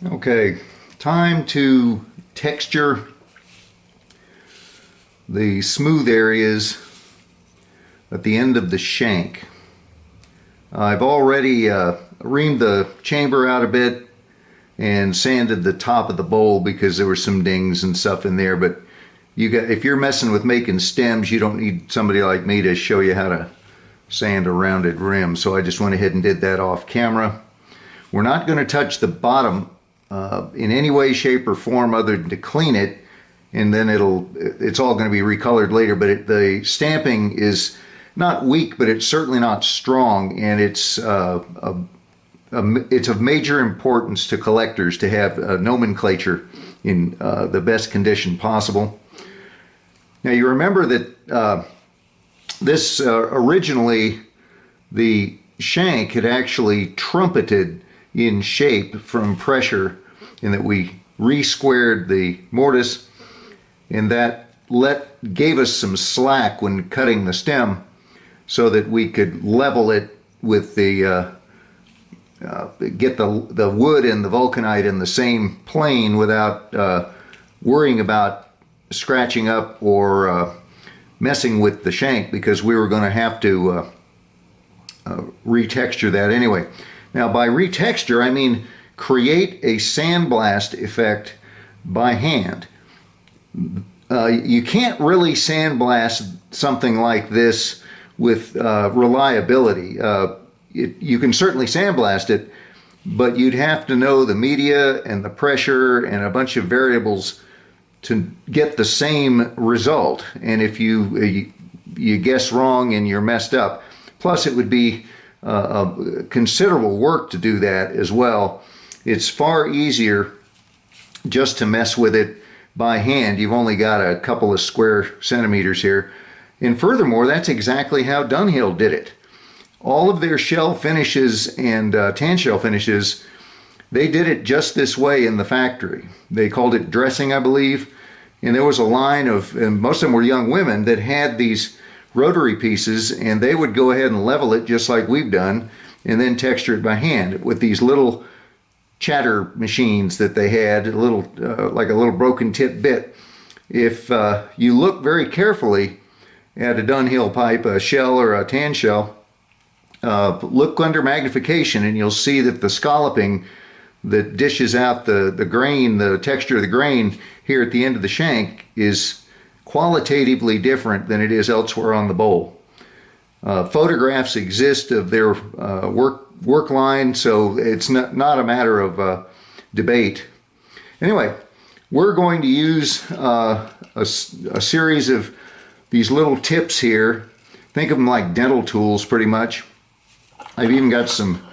Okay, time to texture the smooth areas at the end of the shank. I've already reamed the chamber out a bit and sanded the top of the bowl because there were some dings and stuff in there, but if you're messing with making stems, you don't need somebody like me to show you how to sand a rounded rim, so I just went ahead and did that off camera. We're not going to touch the bottom in any way, shape, or form other than to clean it, and then it's all going to be recolored later. But the stamping is not weak, but it's certainly not strong, and it's of major importance to collectors to have a nomenclature in the best condition possible. Now you remember that this originally, the shank had actually trumpeted in shape from pressure, in that we re-squared the mortise, and that gave us some slack when cutting the stem so that we could level it with the get the wood and the vulcanite in the same plane without worrying about scratching up or messing with the shank, because we were going to have to retexture that anyway. Now by retexture, I mean create a sandblast effect by hand. You can't really sandblast something like this with reliability. You can certainly sandblast it, but you'd have to know the media and the pressure and a bunch of variables to get the same result. And if you guess wrong and you're messed up, plus it would be considerable work to do that as well. It's far easier just to mess with it by hand. You've only got a couple of square centimeters here. And furthermore, that's exactly how Dunhill did it. All of their shell finishes and tan shell finishes, they did it just this way in the factory. They called it dressing, I believe. And there was a line of, and most of them were young women that had these rotary pieces, and they would go ahead and level it just like we've done, and then texture it by hand with these little chatter machines that they had, a little like a little broken tip bit. If you look very carefully at a Dunhill pipe, a shell or a tan shell, look under magnification and you'll see that the scalloping that dishes out the grain, the texture of the grain here at the end of the shank, is qualitatively different than it is elsewhere on the bowl. Photographs exist of their work line, so it's not a matter of debate. Anyway, we're going to use a series of these little tips here. Think of them like dental tools, pretty much. I've even got some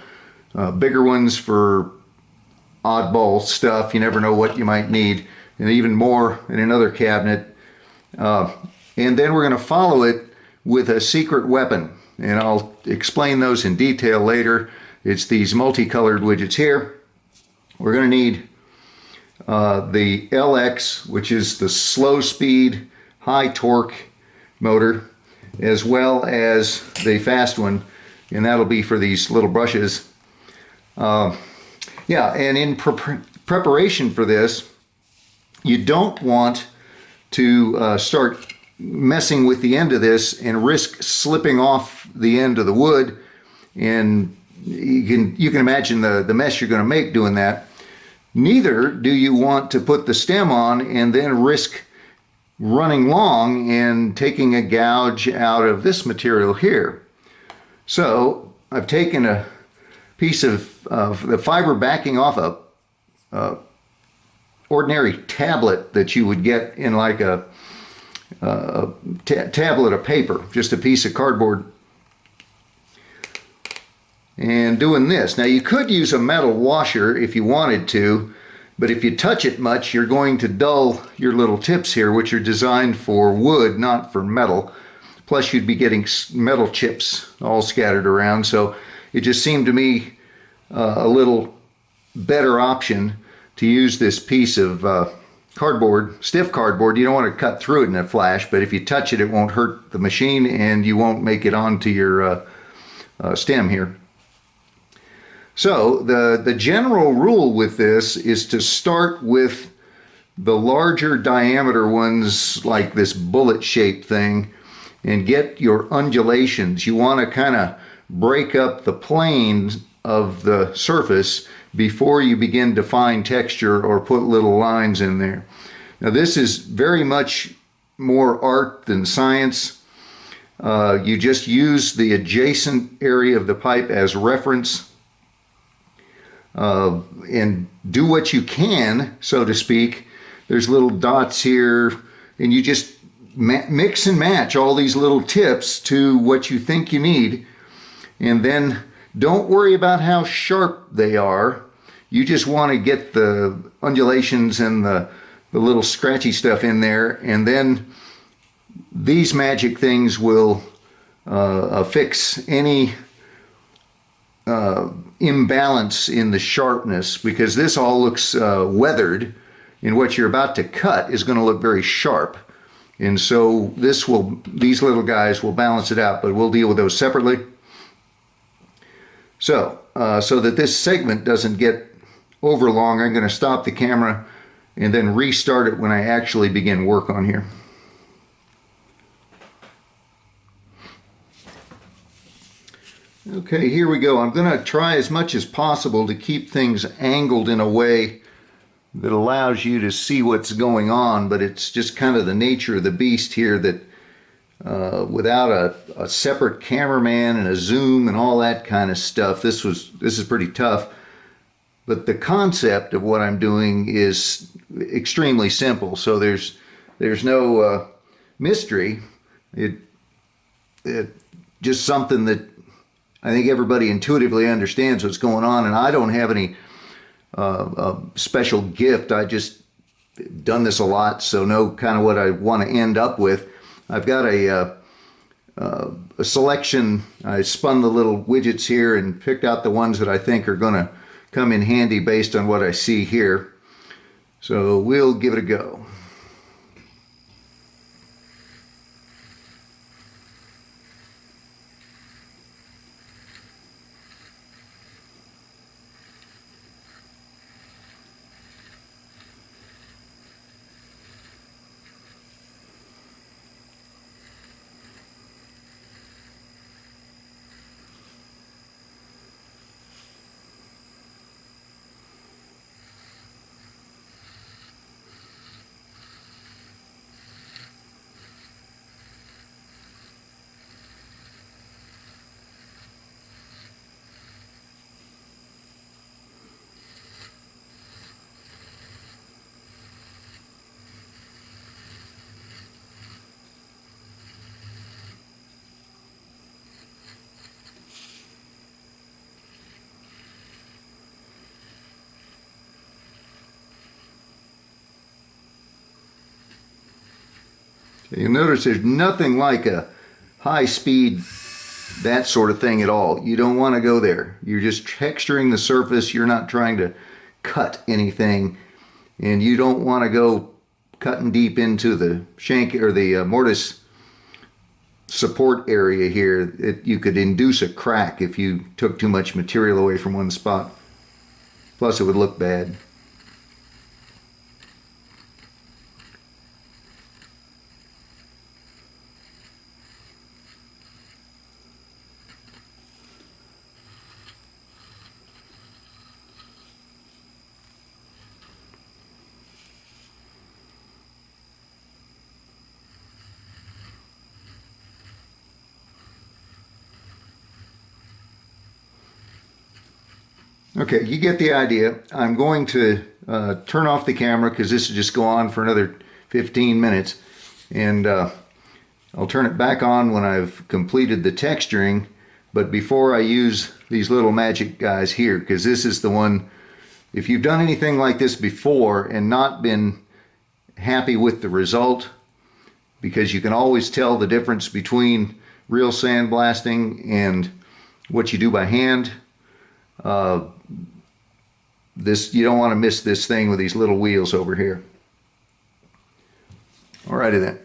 bigger ones for oddball stuff. You never know what you might need, and even more in another cabinet. And then we're going to follow it with a secret weapon, and I'll explain those in detail later. It's these multicolored widgets here. We're going to need the LX, which is the slow speed, high torque motor, as well as the fast one, and that'll be for these little brushes. Yeah, and in preparation for this, you don't want to start messing with the end of this and risk slipping off the end of the wood, and you can imagine the mess you're going to make doing that. Neither do you want to put the stem on and then risk running long and taking a gouge out of this material here. So I've taken a piece of the fiber backing off a ordinary tablet that you would get in like a tablet of paper, just a piece of cardboard, and doing this. Now you could use a metal washer if you wanted to, but if you touch it much, you're going to dull your little tips here, which are designed for wood, not for metal. Plus you'd be getting metal chips all scattered around, so it just seemed to me a little better option to use this piece of cardboard, stiff cardboard. You don't want to cut through it in a flash, but if you touch it, it won't hurt the machine and you won't make it onto your stem here. So the general rule with this is to start with the larger diameter ones, like this bullet shaped thing, and get your undulations. You want to kind of break up the plane of the surface before you begin to fine texture or put little lines in there. Now this is very much more art than science. You just use the adjacent area of the pipe as reference, and do what you can, so to speak. There's little dots here, and you just mix and match all these little tips to what you think you need. And then don't worry about how sharp they are. You just want to get the undulations and the little scratchy stuff in there, and then these magic things will fix any imbalance in the sharpness, because this all looks weathered, and what you're about to cut is going to look very sharp. And so these little guys will balance it out, but we'll deal with those separately. So that this segment doesn't get over long, I'm going to stop the camera and then restart it when I actually begin work on here. Okay, here we go. I'm going to try as much as possible to keep things angled in a way that allows you to see what's going on, but it's just kind of the nature of the beast here that without a separate cameraman and a zoom and all that kind of stuff, this is pretty tough. But the concept of what I'm doing is extremely simple, so there's no mystery. It just something that I think everybody intuitively understands what's going on, and I don't have any special gift. I just done this a lot, so know kind of what I want to end up with. I've got a selection. I spun the little widgets here and picked out the ones that I think are going to come in handy based on what I see here. So we'll give it a go. You'll notice there's nothing like a high speed, that sort of thing at all. You don't want to go there. You're just texturing the surface. You're not trying to cut anything, and you don't want to go cutting deep into the shank or the mortise support area here. You could induce a crack if you took too much material away from one spot. Plus it would look bad. Okay, you get the idea. I'm going to turn off the camera because this will just go on for another 15 minutes. And I'll turn it back on when I've completed the texturing. But before I use these little magic guys here, because this is the one, if you've done anything like this before and not been happy with the result, because you can always tell the difference between real sandblasting and what you do by hand. You don't want to miss this thing with these little wheels over here. Alrighty then.